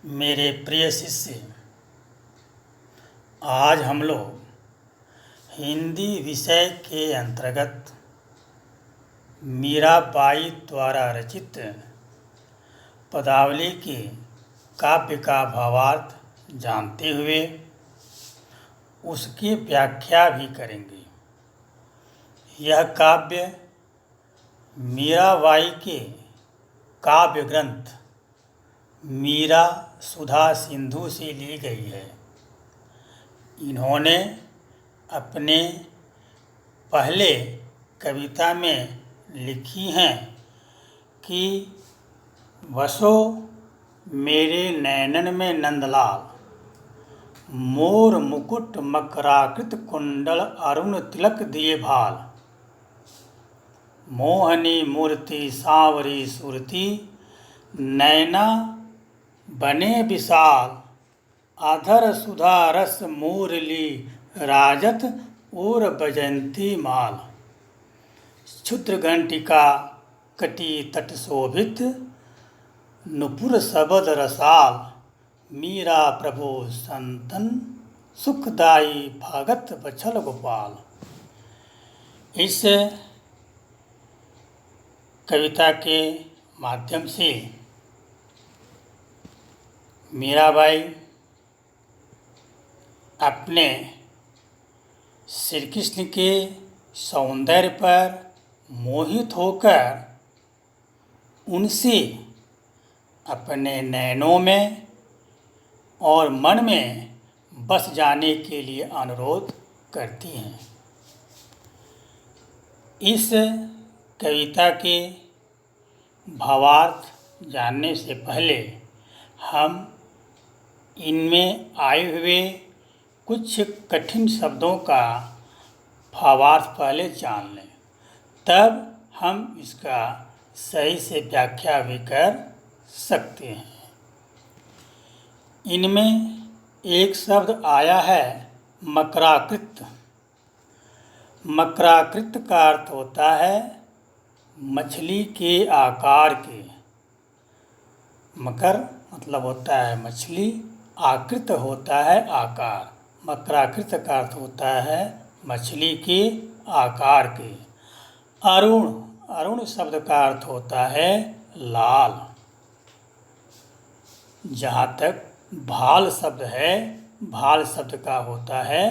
मेरे प्रिय शिष्य, आज हम लोग हिंदी विषय के अंतर्गत मीराबाई द्वारा रचित पदावली के काव्य का भावार्थ जानते हुए उसकी व्याख्या भी करेंगे। यह काव्य मीराबाई के काव्य ग्रंथ मीरा सुधा सिंधु से ली गई है। इन्होंने अपने पहले कविता में लिखी हैं कि बसो मेरे नैनन में नंदलाल, मोर मुकुट मकराकृत कुंडल अरुण तिलक दिए भाल, मोहनी मूर्ति सांवरी सुरती, नैना बने विशाल, आधर सुधा रस मुरली राजत और बजंती माल, क्षुद्र घंटिका कटी तट शोभित, नुपुर शबद रसाल, मीरा प्रभु संतन सुखदाई भगत बछल गोपाल। इस कविता के माध्यम से मीराबाई अपने श्री कृष्ण के सौंदर्य पर मोहित होकर उनसे अपने नैनों में और मन में बस जाने के लिए अनुरोध करती हैं। इस कविता के भावार्थ जानने से पहले हम इनमें आए हुए कुछ कठिन शब्दों का भावार्थ पहले जान लें, तब हम इसका सही से व्याख्या भी कर सकते हैं। इनमें एक शब्द आया है मकराकृत। मकराकृत का अर्थ होता है मछली के आकार के। मकर मतलब होता है मछली, आकृत होता है आकार। मकराकृत का अर्थ होता है मछली के आकार के। अरुण, अरुण शब्द का अर्थ होता है लाल। जहाँ तक भाल शब्द है, भाल शब्द का होता है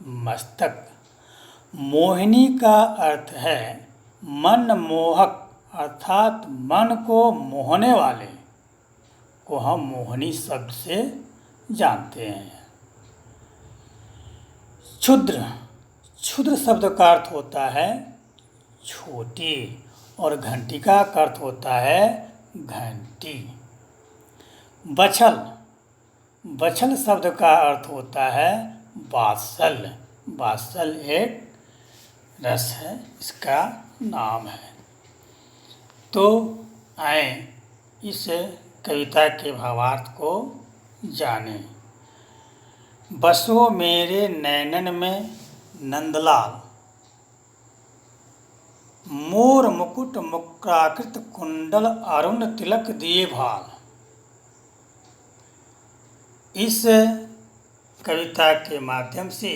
मस्तक। मोहिनी का अर्थ है मन मोहक, अर्थात मन को मोहने वाले को हम मोहिनी शब्द से जानते हैं। क्षुद्र, क्षुद्र शब्द का अर्थ होता है छोटी और घंटिका का अर्थ होता है घंटी। बछल, बछल शब्द का अर्थ होता है वात्सल्य। वात्सल्य एक रस है, इसका नाम है। तो आए इस कविता के भावार्थ को जानें। बसो मेरे नैनन में नंदलाल, मोर मुकुट मुक्राकृत कुंडल अरुण तिलक दिए भाल। इस कविता के माध्यम से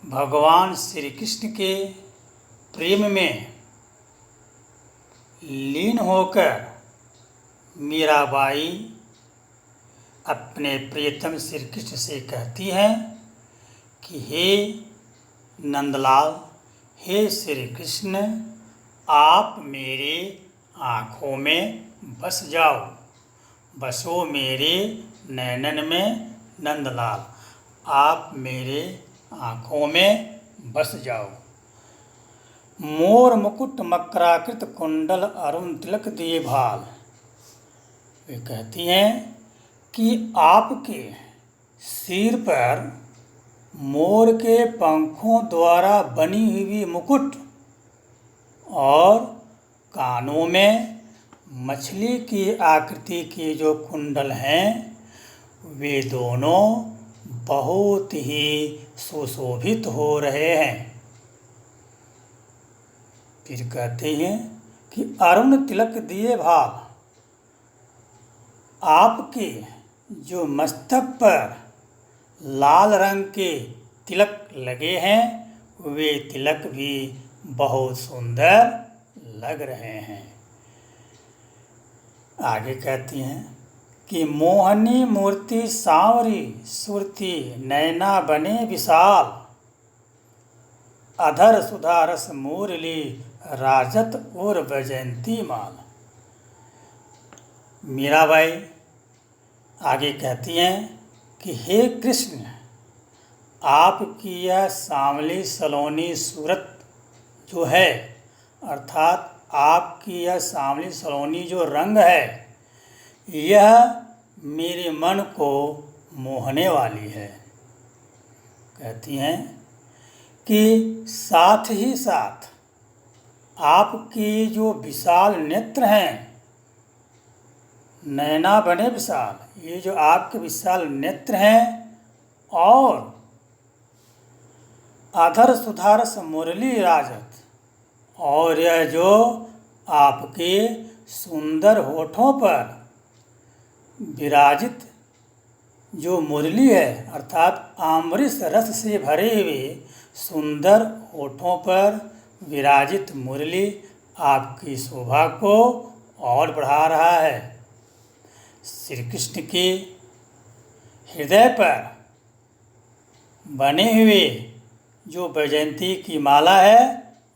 भगवान श्री कृष्ण के प्रेम में लीन होकर मीराबाई अपने प्रियतम श्री कृष्ण से कहती हैं कि हे नंदलाल, हे श्री कृष्ण, आप मेरे आँखों में बस जाओ। बसो मेरे नैनन में नंदलाल, आप मेरे आँखों में बस जाओ। मोर मुकुट मकराकृत कुंडल अरुण तिलक दिए भाल। वे कहती हैं कि आपके सिर पर मोर के पंखों द्वारा बनी हुई मुकुट और कानों में मछली की आकृति के जो कुंडल हैं, वे दोनों बहुत ही सुशोभित हो रहे हैं। फिर कहते हैं कि अरुण तिलक दिए भाल, आपके जो मस्तक पर लाल रंग के तिलक लगे हैं वे तिलक भी बहुत सुंदर लग रहे हैं। आगे कहती हैं कि मोहनी मूर्ति सांवरी सुरती नैना बने विशाल, अधर सुधा रस मुरली राजत और वैजयंती माल। मीराबाई आगे कहती हैं कि हे कृष्ण, आपकी यह सांवली सलोनी सूरत जो है, अर्थात आपकी यह सांवली सलोनी जो रंग है, यह मेरे मन को मोहने वाली है। कहती हैं कि साथ ही साथ आपकी जो विशाल नेत्र हैं, नैना बने विशाल, ये जो आपके विशाल नेत्र हैं, और अधर सुधारस मुरली राजत, और यह जो आपके सुंदर होठों पर विराजित जो मुरली है, अर्थात अमृत रस से भरे हुए सुंदर होठों पर विराजित मुरली आपकी शोभा को और बढ़ा रहा है। श्री कृष्ण के हृदय पर बने हुए जो वैजयंती की माला है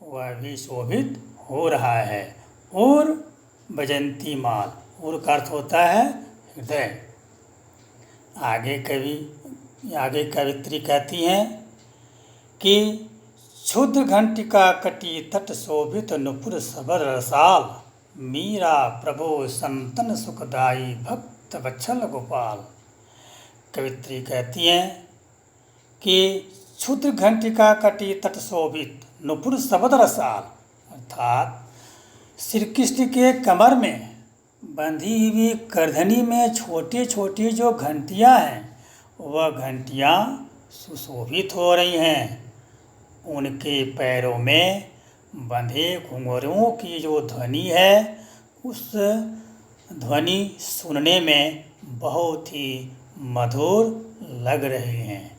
वह भी शोभित हो रहा है। और वैजयंती माल, और का अर्थ होता है हृदय। आगे कवित्री कहती हैं कि क्षुद्र घंटिका कटी तट शोभित नुपुर सबर रसाल, मीरा प्रभो संतन सुखदाई भक्त वत्सल गोपाल। कवित्री कहती हैं कि क्षुद्र घंटिका कटी तट शोभित नुपुर शब्द रसाल, अर्थात श्री कृष्ण के कमर में बंधी हुई करधनी में छोटी छोटी जो घंटियां हैं वह घंटियां सुशोभित हो रही हैं। उनके पैरों में बंधे घुंघरूओं की जो ध्वनि है उस ध्वनि सुनने में बहुत ही मधुर लग रहे हैं।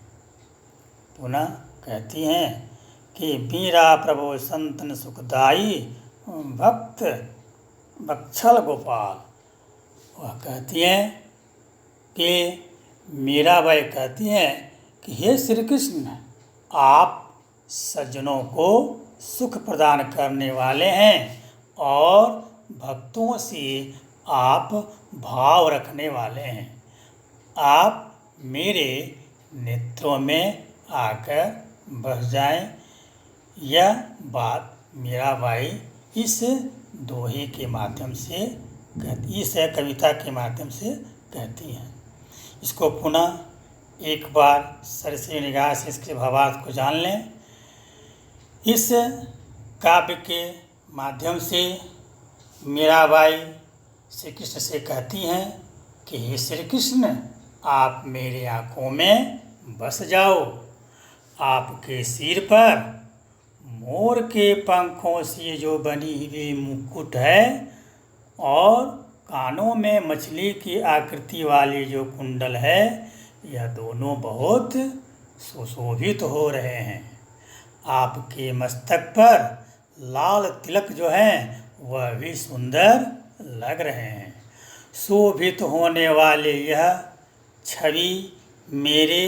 पुनः कहती हैं कि मीरा प्रभु संतन सुखदाई भक्त वत्सल गोपाल। वह कहती हैं कि मीराबाई कहती हैं कि हे श्री कृष्ण, आप सज्जनों को सुख प्रदान करने वाले हैं और भक्तों से आप भाव रखने वाले हैं। आप मेरे नेत्रों में आकर बस जाएं। यह बात मीराबाई इस दोहे के माध्यम से इस कविता के माध्यम से कहती हैं। इसको पुनः एक बार सरसरी निगाह से इसके भावार्थ को जान लें। इस काव्य के माध्यम से मीराबाई श्री कृष्ण से कहती हैं कि हे श्री कृष्ण, आप मेरे आँखों में बस जाओ। आपके सिर पर मोर के पंखों से जो बनी हुई मुकुट है और कानों में मछली की आकृति वाली जो कुंडल है, यह दोनों बहुत सुशोभित हो रहे हैं। आपके मस्तक पर लाल तिलक जो हैं वह भी सुंदर लग रहे हैं। शोभित होने वाले यह छवि मेरे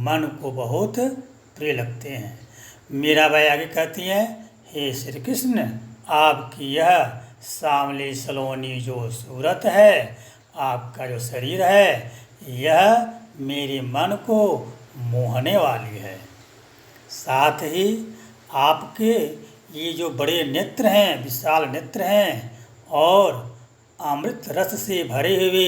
मन को बहुत प्रिय लगते हैं। मीराबाई आगे कहती हैं, हे श्री कृष्ण, आपकी यह सांवली सलोनी जो सूरत है, आपका जो शरीर है, यह मेरे मन को मोहने वाली है। साथ ही आपके ये जो बड़े नेत्र हैं, विशाल नेत्र हैं, और अमृत रस से भरे हुए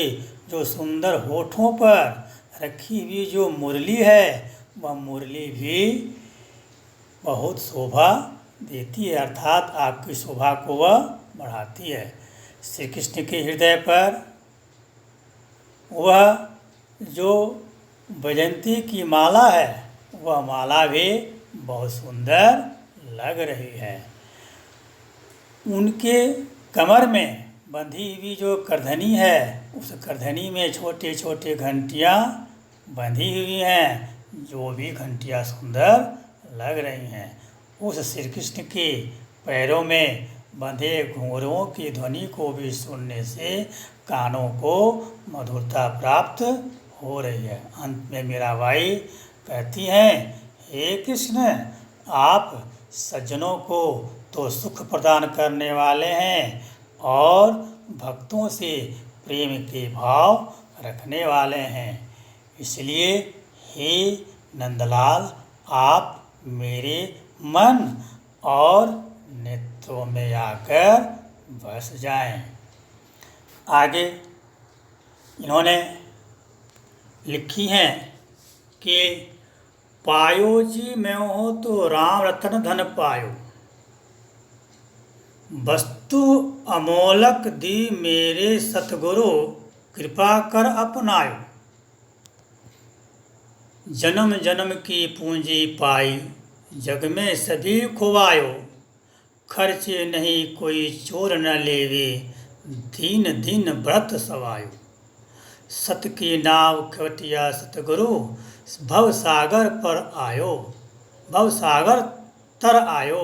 जो सुंदर होठों पर रखी हुई जो मुरली है, वह मुरली भी बहुत शोभा देती है, अर्थात आपकी शोभा को वह बढ़ाती है। श्री कृष्ण के हृदय पर वह जो वैजयंती की माला है, वह माला भी बहुत सुंदर लग रही है। उनके कमर में बंधी हुई जो करधनी है उस करधनी में छोटे छोटे घंटियाँ बंधी हुई हैं, जो भी घंटियाँ सुंदर लग रही हैं। उस श्री कृष्ण के पैरों में बंधे घुंघरुओं की ध्वनि को भी सुनने से कानों को मधुरता प्राप्त हो रही है। अंत में मीराबाई कहती हैं, हे कृष्ण, आप सज्जनों को तो सुख प्रदान करने वाले हैं और भक्तों से प्रेम के भाव रखने वाले हैं, इसलिए हे नंदलाल, आप मेरे मन और नेत्रों में आकर बस जाएं। आगे इन्होंने लिखी हैं कि पायो जी मैं हो तो राम रतन धन पायो, वस्तु अमोलक दी मेरे सतगुरु, कृपा कर अपनायो। जन्म जन्म की पूंजी पाई, जग में सभी खुवायो, खर्चे नहीं कोई चोर न लेवे, दीन दीन व्रत सवायो। सत की नाव खवटिया सतगुरु, भव सागर पर आयो, भव सागर तर आयो,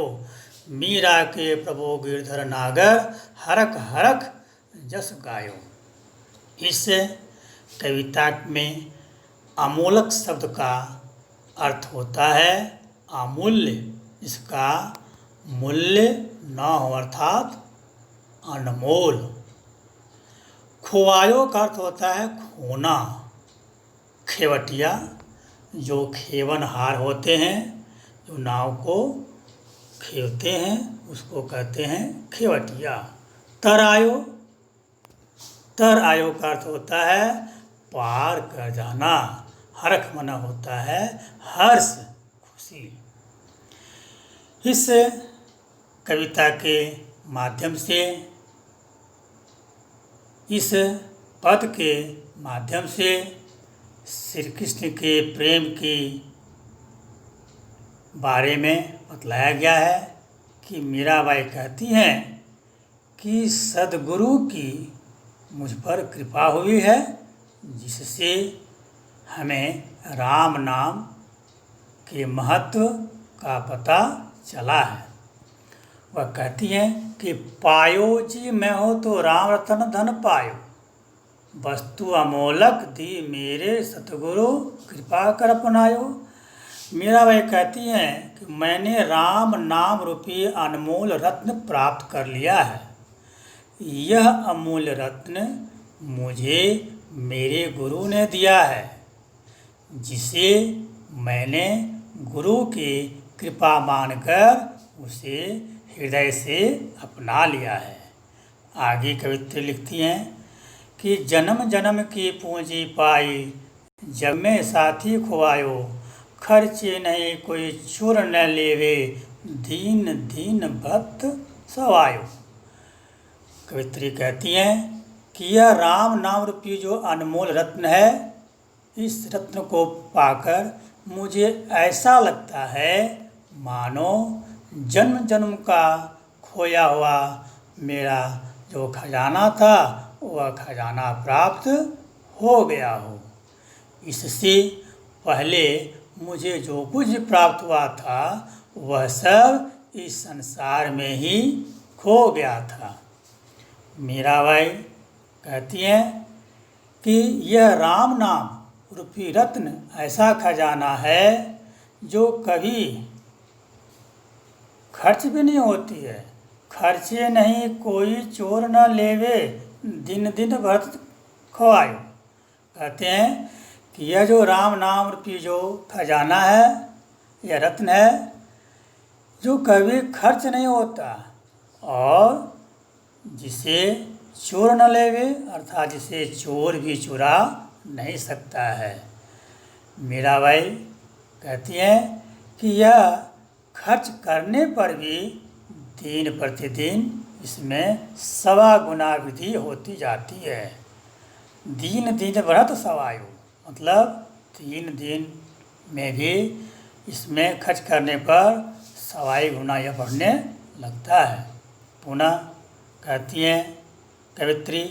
मीरा के प्रभु गिरधर नागर, हरख हरख जस गायो। इस कविता में अमोलक शब्द का अर्थ होता है अमूल्य, इसका मूल्य न हो अर्थात अनमोल। खुवायो का अर्थ होता है खोना। खेवटिया जो खेवनहार होते हैं, जो नाव को खेवते हैं, उसको कहते हैं खेवटिया। तरायो, तर आयो का अर्थ होता है पार कर जाना। हरख मना होता है हर्ष, खुशी। इस कविता के माध्यम से, इस पद के माध्यम से श्री कृष्ण के प्रेम के बारे में बतलाया गया है कि मीराबाई कहती हैं कि सद्गुरु की मुझ पर कृपा हुई है, जिससे हमें राम नाम के महत्व का पता चला है। वह कहती हैं कि पायो जी मैं हो तो राम रतन धन पायो, वस्तु अमोलक दी मेरे सतगुरु, कृपा कर अपनायो। मीराबाई कहती हैं कि मैंने राम नाम रूपी अनमोल रत्न प्राप्त कर लिया है। यह अमूल्य रत्न मुझे मेरे गुरु ने दिया है, जिसे मैंने गुरु की कृपा मानकर उसे हृदय से अपना लिया है। आगे कवित्री लिखती हैं कि जन्म जन्म की पूंजी पाई, जग में साथी खुआयो, खर्चे नहीं कोई चूर न लेवे, दीन दीन भक्त सवायो। कवित्री कहती हैं कि यह राम नाम रूपी जो अनमोल रत्न है, इस रत्न को पाकर मुझे ऐसा लगता है मानो जन्म जन्म का खोया हुआ मेरा जो खजाना था वह खजाना प्राप्त हो गया हो। इससे पहले मुझे जो कुछ प्राप्त हुआ था वह सब इस संसार में ही खो गया था। मीराबाई कहती हैं कि यह राम नाम रूपी रत्न ऐसा खजाना है जो कभी खर्च भी नहीं होती है। खर्चे नहीं कोई चोर न लेवे, दिन दिन व्रत खुआयो। कहते हैं कि यह जो राम नाम रूपी जो खजाना है, यह रत्न है जो कभी खर्च नहीं होता और जिसे चोर न लेवे, अर्थात जिसे चोर भी चुरा नहीं सकता है। मीराबाई कहती हैं कि यह खर्च करने पर भी दिन प्रतिदिन इसमें 1.25 गुना वृद्धि होती जाती है। दीन दिन व्रत सवायो, मतलब 3 दिन में भी इसमें खर्च करने पर 1.25 गुना यह बढ़ने लगता है। पुनः कहती हैं कवित्री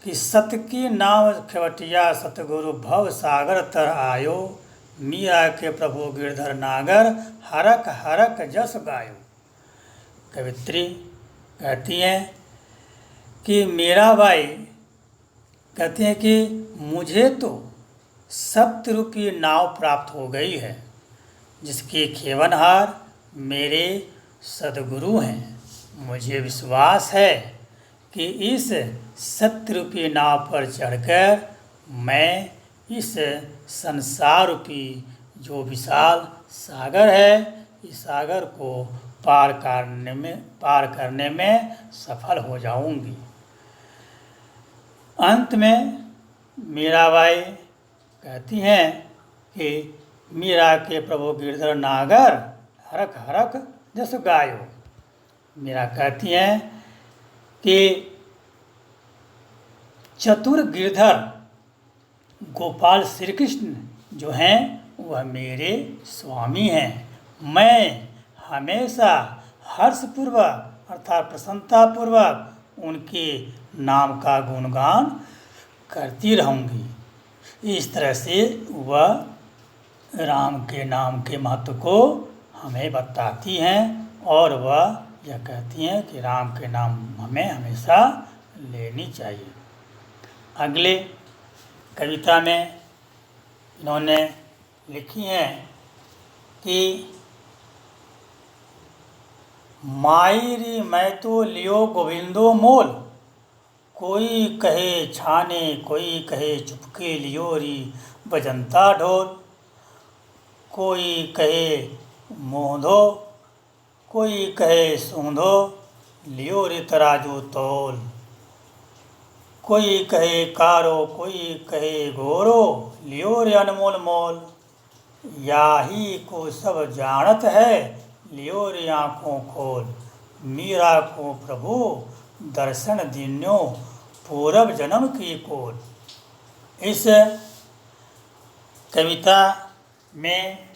कि सत की नाम खेवटिया सतगुरु भव सागर तर आयो, मीरा के प्रभु गिरधर नागर हरक हरक जस गायो। कवित्री कहती हैं कि मीराबाई कहती हैं कि मुझे तो सत्य रूपी नाव प्राप्त हो गई है, जिसके खेवनहार मेरे सद्गुरु हैं। मुझे विश्वास है कि इस सत्य रूपी नाव पर चढ़कर मैं इस संसार रूपी जो विशाल सागर है, इस सागर को पार करने में सफल हो जाऊंगी। अंत में मीराबाई कहती हैं कि मीरा के प्रभु गिरधर नागर हरक हरक जस गायो। मीरा कहती हैं कि चतुर गिरधर गोपाल श्री कृष्ण जो हैं वह मेरे स्वामी हैं। मैं हमेशा हर्षपूर्वक अर्थात प्रसन्नतापूर्वक उनके नाम का गुणगान करती रहूँगी। इस तरह से वह राम के नाम के महत्व को हमें बताती हैं और वह यह कहती हैं कि राम के नाम हमें हमेशा लेनी चाहिए। अगले कविता में इन्होंने लिखी हैं कि माई री मैं तो लियो गोविंदो मोल, कोई कहे छाने कोई कहे चुपके लियो री बजंता ढोल, कोई कहे मोंधो कोई कहे सूंधो लियो रे तराजू तोल, कोई कहे कारो कोई कहे गोरो लियो रे अनमोल मोल, याही को सब जानत है लियो रे आँखों खोल, मीरा को प्रभु दर्शन दीन्यो पूरब जन्म की कोल। इस कविता में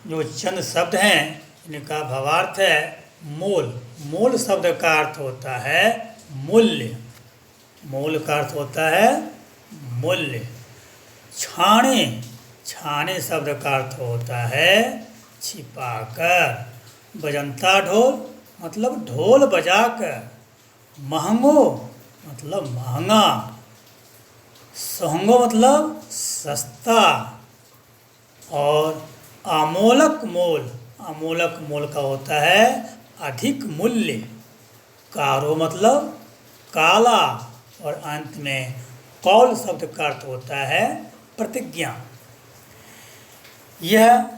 जो चंद शब्द हैं इनका भावार्थ है मोल। मोल शब्द का अर्थ होता है मूल्य। मोल का अर्थ होता है मूल्य। छाने, छाने शब्द का अर्थ होता है छिपाकर। बजंता ढोल मतलब ढोल बजाकर। महंगो मतलब महंगा। सहंगो मतलब सस्ता। और अमोलक मोल, अमोलक मोल का होता है अधिक मूल्य। कारो मतलब काला। और अंत में कौल शब्द का अर्थ होता है प्रतिज्ञा। यह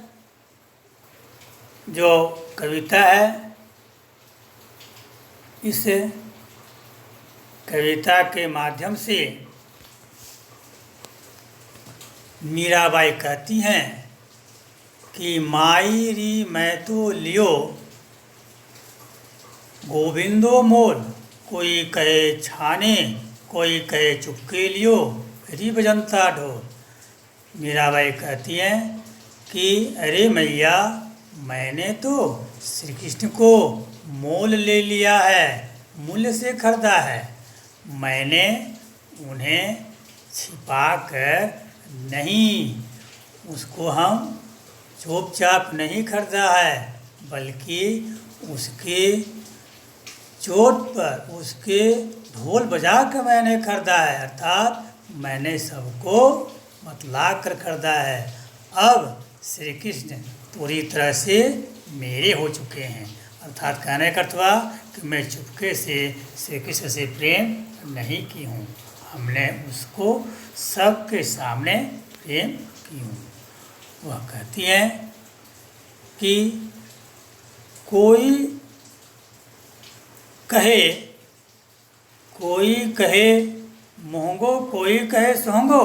जो कविता है इस कविता के माध्यम से मीराबाई कहती हैं कि माई री मैं तो लियो गोविंदो मोल, कोई कहे छाने कोई कहे चुपके लियो री बजंता ढोल। मीराबाई कहती हैं कि अरे मैया मैंने तो श्री कृष्ण को मोल ले लिया है, मूल्य से खरीदा है। मैंने उन्हें छिपा कर नहीं, उसको हम चुपचाप नहीं खरीदा है, बल्कि उसके चोट पर उसके ढोल बजा कर मैंने खरीदा है। अर्थात मैंने सबको बतला कर खरीदा है। अब श्री कृष्ण पूरी तरह से मेरे हो चुके हैं। अर्थात कहने का अर्थ हुआ कि मैं चुपके से श्री कृष्ण से प्रेम नहीं की हूँ, हमने उसको सबके सामने प्रेम की हूँ। वह कहती हैं कि कोई कहे मोहंगो कोई कहे सोहंगो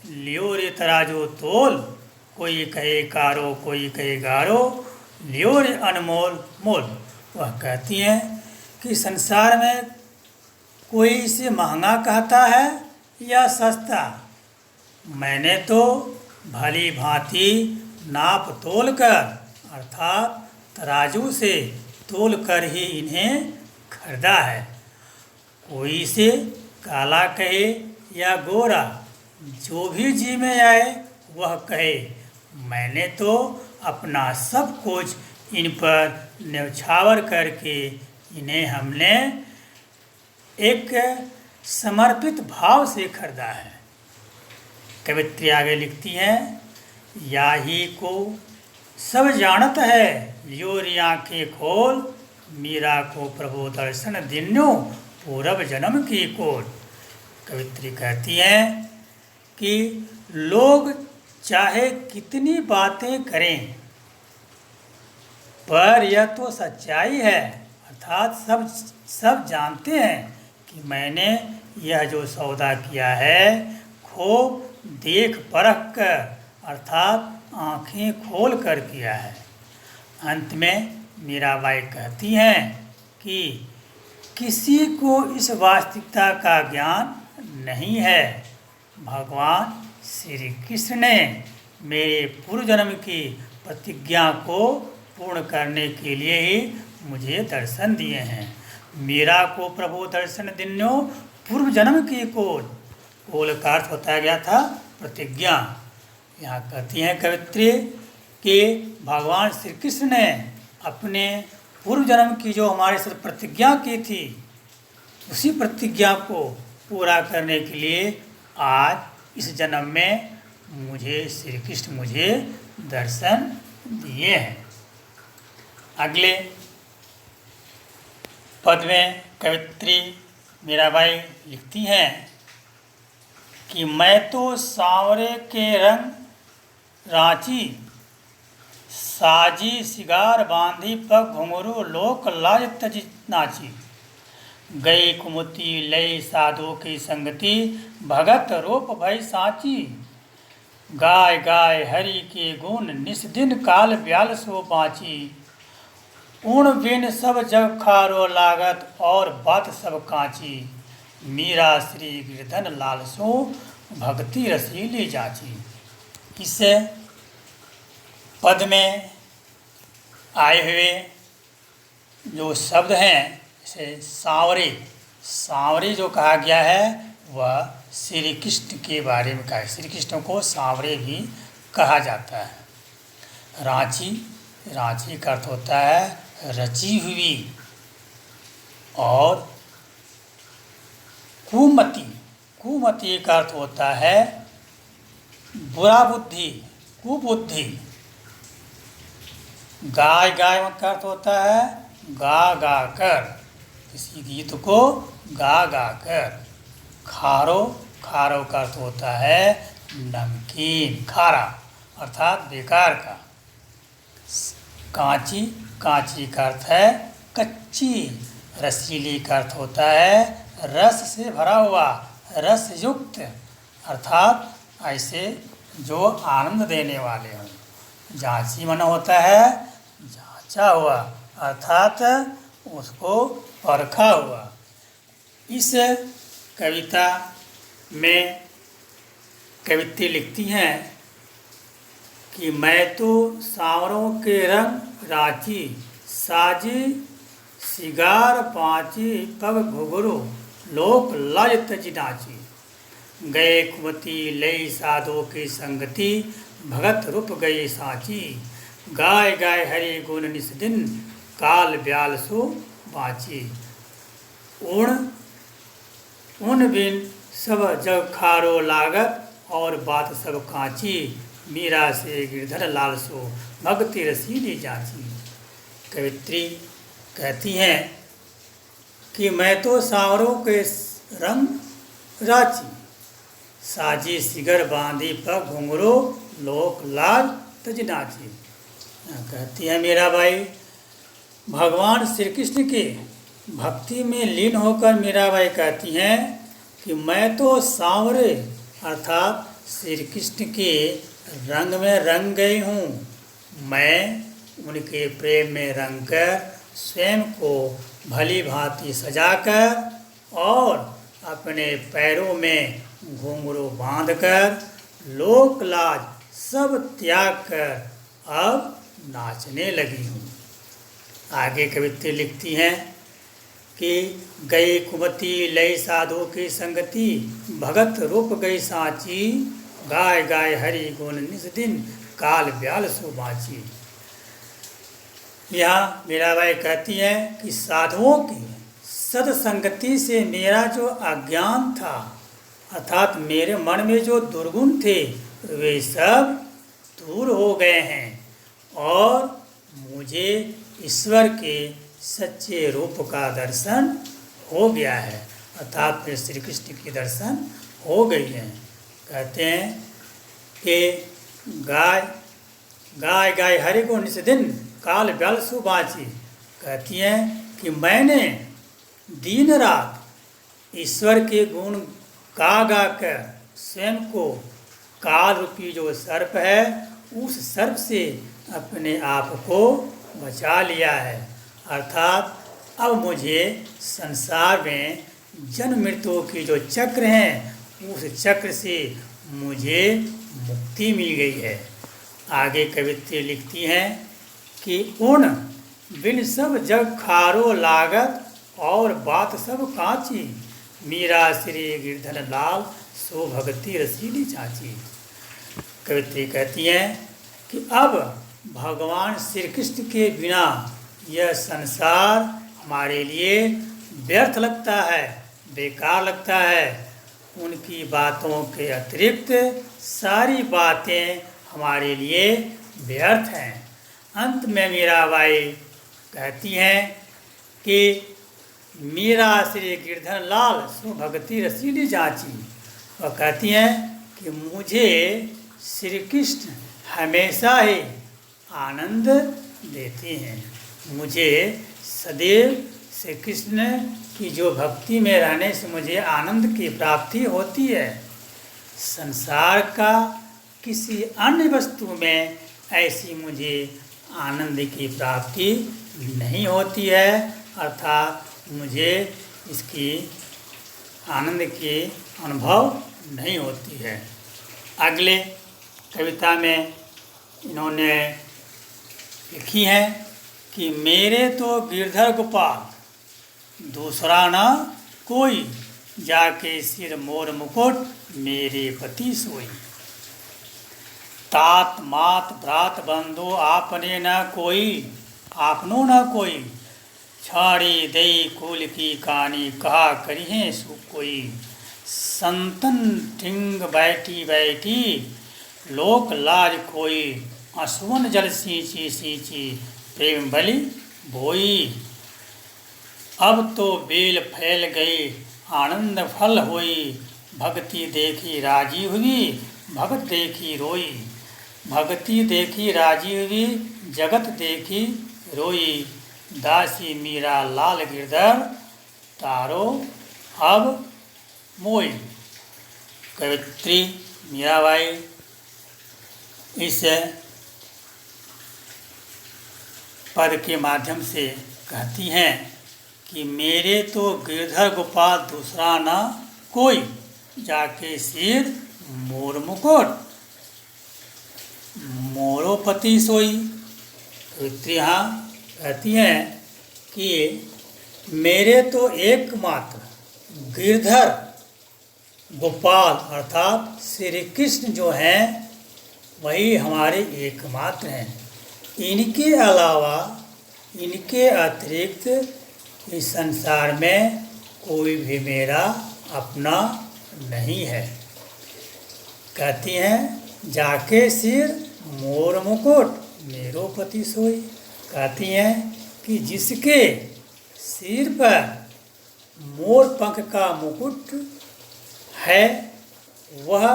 लियो रे तराजो तोल, कोई कहे कारो कोई कहे गारो लियो रे अनमोल मोल। वह कहती हैं कि संसार में कोई इसे महंगा कहता है या सस्ता, मैंने तो भली भांति नाप तोल कर अर्थात तराजू से तोल कर ही इन्हें खरीदा है। कोई से काला कहे या गोरा, जो भी जी में आए वह कहे। मैंने तो अपना सब कुछ इन पर न्यौछावर करके इन्हें हमने एक समर्पित भाव से खरीदा है। कवित्री आगे लिखती हैं, या ही को सब जानत है, योरी आँखें खोल, मीरा को प्रभु दर्शन दिन्यो, पूरब जन्म की कोल। कवित्री कहती हैं कि लोग चाहे कितनी बातें करें, पर यह तो सच्चाई है, अर्थात सब जानते हैं कि मैंने यह जो सौदा किया है खूब देख परख कर, अर्थात आँखें खोल कर किया है। अंत में मीराबाई कहती हैं कि किसी को इस वास्तविकता का ज्ञान नहीं है। भगवान श्री कृष्ण ने मेरे पूर्व जन्म की प्रतिज्ञा को पूर्ण करने के लिए ही मुझे दर्शन दिए हैं। मीरा को प्रभु दर्शन दिन्यो, पूर्व जन्म की कोल। कोल का अर्थ होता गया था प्रतिज्ञा। यहाँ कहती हैं कवित्री कि भगवान श्री कृष्ण ने अपने पूर्व जन्म की जो हमारे साथ प्रतिज्ञा की थी, उसी प्रतिज्ञा को पूरा करने के लिए आज इस जन्म में मुझे श्री कृष्ण मुझे दर्शन दिए हैं। अगले पद में कवित्री मीराबाई लिखती हैं कि मैं तो सांवरे के रंग रांची, साजी सिगार बांधी पग घुंघरू, लोक लाज तजी नाची। गई कुमुती लई साधु की संगति, भगत रूप भई साची। गाय गाय हरि के गुण, निस दिन काल ब्याल सो बाँची। उण बिन सब जग खारो लागत, और बात सब कांची। मीरा श्री गिरधन लाल सो, भक्ति रसीली जाची। इस पद में आए हुए जो शब्द हैं, जैसे सांवरे, सांवरे जो कहा गया है वह श्री कृष्ण के बारे में कहा है। श्री कृष्ण को सांवरे भी कहा जाता है। रांची, रांची का अर्थ होता है रची हुई, और कुमति, कुमति का अर्थ होता है बुरा बुद्धि, कुबुद्धि। गाय, गाय का अर्थ होता है गा गा कर, किसी गीत को गा गा कर। खारो, खारो का अर्थ होता है नमकीन, खारा अर्थात बेकार का। कांची, कांची का अर्थ है कच्ची। रसीली का अर्थ होता है रस से भरा हुआ, रस युक्त, अर्थात ऐसे जो आनंद देने वाले हों। जांची माना होता है जांचा हुआ, अर्थात उसको परखा हुआ। इस कविता में कवित्री लिखती हैं कि मैं तो सांवरों के रंग रांची, साजी सिगार पाँची, पग घुघरू, लोक लाज तजी नाची। गए कुमती लई साधो की संगति, भगत रूप गई साची। गाय गाय हरि गुण निस दिन, काल ब्याल सो बाँची। उन बिन सब जग खारो लागत, और बात सब कांची। मीरा से गिरधर लाल सो, भक्ति रसीली जाची। कवित्री कहती हैं कि मैं तो सांवरों के रंग रांची, साजी सिगर बांधी पग घुंघरू, लोक लाज तज नाची। कहती है मीराबाई, भगवान श्री कृष्ण के भक्ति में लीन होकर मीराबाई कहती हैं कि मैं तो सांवरे अर्थात श्री कृष्ण के रंग में रंग गई हूँ। मैं उनके प्रेम में रंग कर स्वयं को भली भांति सजाकर और अपने पैरों में घुंघरू बांधकर लोक लाज सब त्याग कर अब नाचने लगी हूँ। आगे कवित्री लिखती हैं कि गई कुमति लय साधु की संगति, भगत रूप गई सांची, गाय गाय हरि गुण निस दिन, काल ब्याल सो बाँची। यहाँ मीराबाई कहती हैं कि साधुओं की सत्संगति से मेरा जो अज्ञान था, अर्थात मेरे मन में जो दुर्गुण थे, वे सब दूर हो गए हैं और मुझे ईश्वर के सच्चे रूप का दर्शन हो गया है, अर्थात फिर श्री कृष्ण की दर्शन हो गई है। कहते हैं कि गाय गाय गाय हरि को निस दिन, काल ब्याल सु बाँची। कहती हैं कि मैंने दिन रात ईश्वर के गुण गा गा कर स्वयं को काल रूपी जो सर्प है, उस सर्प से अपने आप को बचा लिया है। अर्थात अब मुझे संसार में जन्म मृत्यु की जो चक्र हैं, उस चक्र से मुझे मुक्ति मिल गई है। आगे कवित्री लिखती हैं कि उन बिन सब जग खारो लागत, और बात सब कांची, मीरा श्री गिरधर लाल सो भगति रसीली चाची। कवित्री कहती हैं कि अब भगवान श्री कृष्ण के बिना यह संसार हमारे लिए व्यर्थ लगता है, बेकार लगता है। उनकी बातों के अतिरिक्त सारी बातें हमारे लिए व्यर्थ हैं। अंत में मीराबाई कहती हैं कि मीरा श्री गिरधर लाल सो भगति रसीली जाची। वह कहती हैं कि मुझे श्री कृष्ण हमेशा ही आनंद देते हैं। मुझे सदैव श्री कृष्ण की जो भक्ति में रहने से मुझे आनंद की प्राप्ति होती है। संसार का किसी अन्य वस्तु में ऐसी मुझे आनंद की प्राप्ति नहीं होती है, अर्थात मुझे इसकी आनंद की अनुभव नहीं होती है। अगले कविता में इन्होंने लिखी है कि मेरे तो गिरधर गोपाल दूसरा न कोई, जाके सिर मोर मुकुट मेरे पति सोई। तात मात भ्रात बंधु आपने न कोई, आपनो न कोई, छाड़ी दई कुल की कहानी कहा करिए सु कोई। संतन ठिंग बैठी बैठी लोक लाज कोई, असुवन जल सींची सींची प्रेम बलि भोई। अब तो बेल फैल गई आनंद फल होई, भक्ति देखी राजी हुई भगत देखी रोई। भक्ति देखी राजी हुई जगत देखी रोई, दासी मीरा लाल गिरधर तारो अब मोई। कवित्री मीराबाई इस पद के माध्यम से कहती हैं कि मेरे तो गिरधर गोपाल दूसरा न कोई, जाके सिर मोर मुकुट मोरोपति सोई। कवित्री यहाँ कहती हैं कि मेरे तो एकमात्र गिरधर गोपाल अर्थात श्री कृष्ण जो हैं वही हमारे एकमात्र हैं। इनके अलावा, इनके अतिरिक्त इस संसार में कोई भी मेरा अपना नहीं है। कहती हैं जाके सिर मोर मुकुट मेरो पति सोई। कहती हैं कि जिसके सिर पर मोर पंख का मुकुट है, वह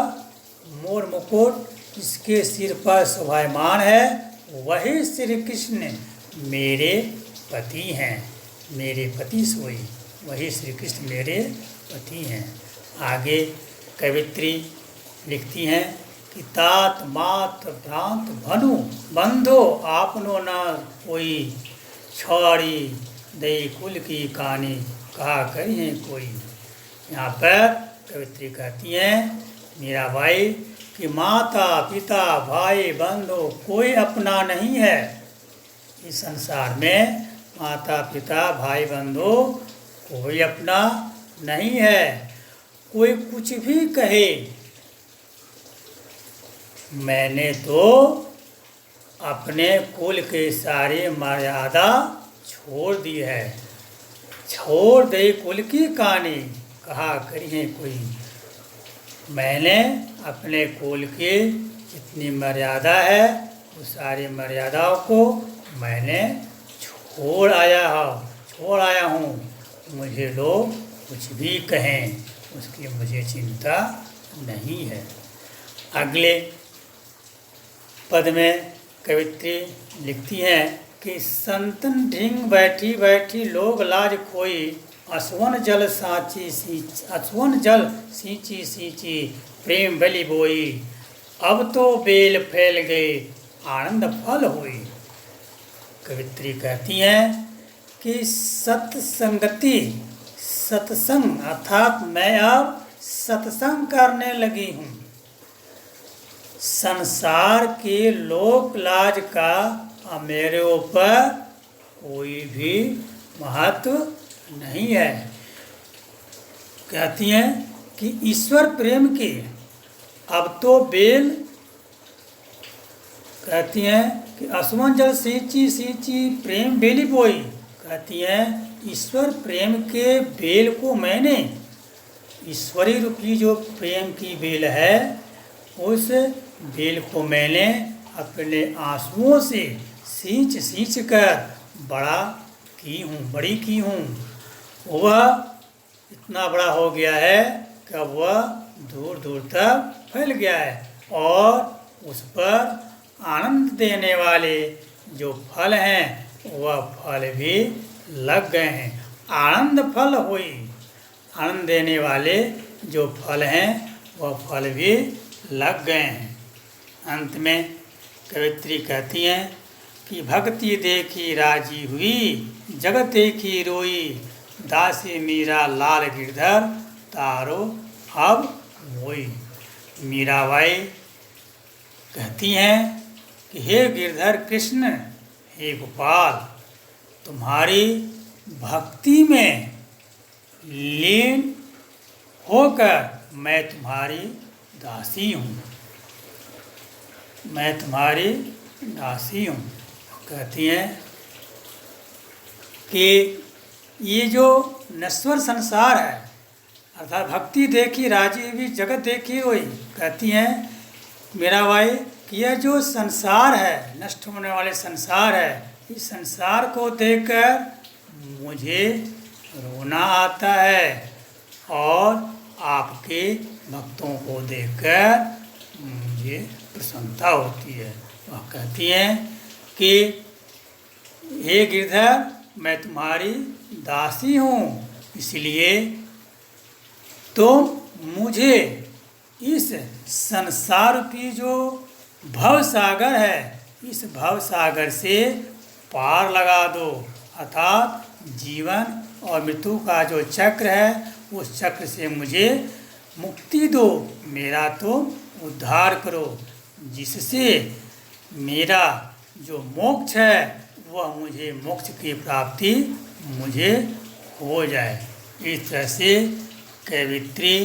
मोर मुकुट जिसके सिर पर शोभायमान है, वही श्री कृष्ण मेरे पति हैं। मेरे पति सोई, वही श्री कृष्ण मेरे पति हैं। आगे कवित्री लिखती हैं कि तात मात भ्रांत भनु बंधो आपनो न कोई, छौड़ी दई कुल की कहानी कहा करिए कोई। यहाँ पर कवित्री कहती हैं मीराबाई कि माता पिता भाई बंधु कोई अपना नहीं है। इस संसार में माता पिता भाई बंधु कोई अपना नहीं है। कोई कुछ भी कहे, मैंने तो अपने कुल के सारी मर्यादा छोड़ दी है। छोड़ दे कुल की कहानी, कहा करिए कोई। मैंने अपने कुल की जितनी मर्यादा है उस सारी मर्यादाओं को मैंने छोड़ आया हूँ। मुझे लोग कुछ भी कहें, उसकी मुझे चिंता नहीं है। अगले पद में कवित्री लिखती हैं कि संतन ढींग बैठी बैठी लोग लाज खोई, असवन जल सींची सींची प्रेम बलि बोई। अब तो बेल फैल गए आनंद फल हुई। कवित्री कहती हैं कि सत्संग अर्थात मैं अब सत्संग करने लगी हूँ। संसार के लोक लाज का मेरे ऊपर कोई भी महत्व नहीं है। कहती हैं कि ईश्वर प्रेम की अब तो बेल, कहती हैं कि असमन जल सींची सींची प्रेम बेली बोई। कहती हैं ईश्वर प्रेम के बेल को मैंने, ईश्वरी रूपी जो प्रेम की बेल है उस बेल को मैंने अपने आंसुओं से सींच कर बड़ी की हूँ। वह इतना बड़ा हो गया है कि वह दूर दूर तक फैल गया है और उस पर आनंद देने वाले जो फल हैं वह फल भी लग गए हैं। आनंद फल हुई, आनंद देने वाले जो फल हैं वह फल भी लग गए हैं। अंत में कवित्री कहती हैं कि भक्ति देखी राजी हुई, जगत देखी रोई, दासी मीरा लाल गिरधर तारो अब मोई। मीराबाई कहती हैं कि हे गिरधर कृष्ण, हे गोपाल, तुम्हारी भक्ति में लीन होकर मैं तुम्हारी दासी हूँ, मैं तुम्हारी दासी हूँ। कहती हैं कि ये जो नश्वर संसार है अर्थात भक्ति देखी राजी हुई जगत देखी हुई। कहती हैं मीराबाई कि यह जो संसार है, नष्ट होने वाले संसार है, इस संसार को देखकर मुझे रोना आता है और आपके भक्तों को देखकर मुझे प्रसन्नता होती है। वह कहती हैं कि हे गिरधर, मैं तुम्हारी दासी हूँ, इसलिए तुम मुझे इस संसार की जो भव सागर है, इस भव सागर से पार लगा दो। अर्थात जीवन और मृत्यु का जो चक्र है उस चक्र से मुझे मुक्ति दो, मेरा तो उद्धार करो, जिससे मेरा जो मोक्ष है वह मुझे मोक्ष की प्राप्ति मुझे हो जाए। इस तरह से कवित्री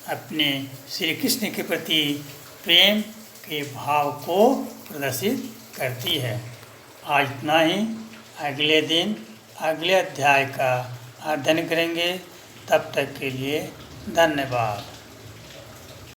अपने श्री कृष्ण के प्रति प्रेम के भाव को प्रदर्शित करती है। आज इतना ही। अगले दिन अगले अध्याय का अध्ययन करेंगे। तब तक के लिए धन्यवाद।